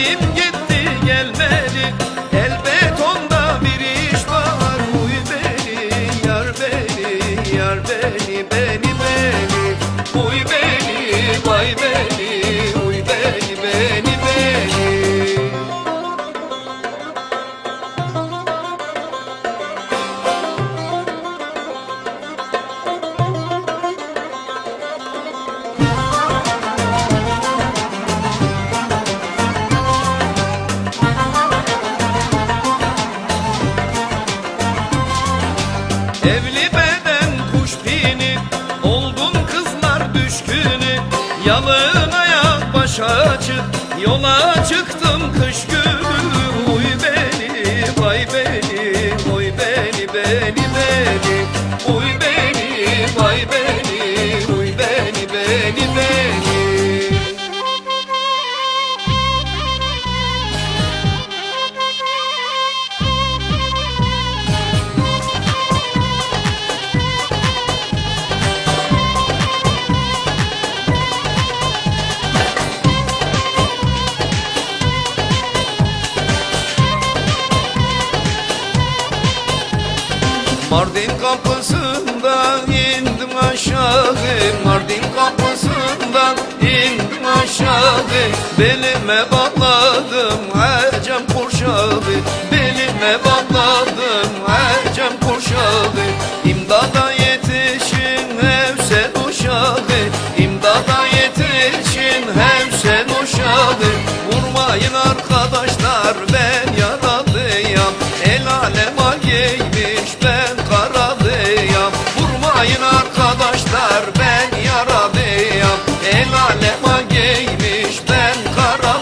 Sevdiğim gitti gelmeli, elbet onda bir iş var. Uy beni yar beni, yar beni, beni beni. Uy beni, vay beni, uy beni, beni beni. Evli beden kuş pini, oldum kızlar düşkünü. Yalın ayak başa açık, yola çıktım kış günü. Uy beni, vay beni, uy beni, beni, beni. Uy beni, vay beni, uy beni, beni, beni. Mardin kapısından indim aşağı, Mardin kapısından indim aşağı. Belime bağladım Ecem kurşağı, belime bağladım Ecem kurşağı. İmdada yetişin Hevsen uşağı, İmdada yetişin Hevsen uşağı. Vurmayın arkadaşlar ben yaralıyam, el alema giymiş ben karalıyam. Vurmayın arkadaşlar ben yaralıyam, el alema giymiş ben karalıyam.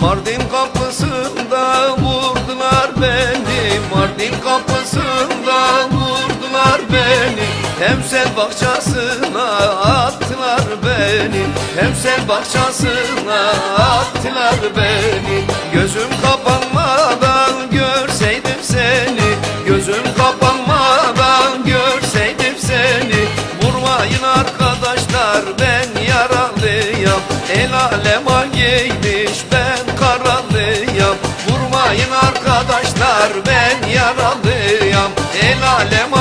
Mardin kapısında vurdular beni, Mardin kapısında vurdular beni. Hemsel bahçesine attılar beni, Hemsel bahçesine attılar beni. Gözüm kapanmadan görseydim seni, gözüm kapanmadan görseydim seni. Vurmayın arkadaşlar ben yaralıyam, el alema giymiş ben karalıyam. Vurmayın arkadaşlar ben yaralıyam, el alem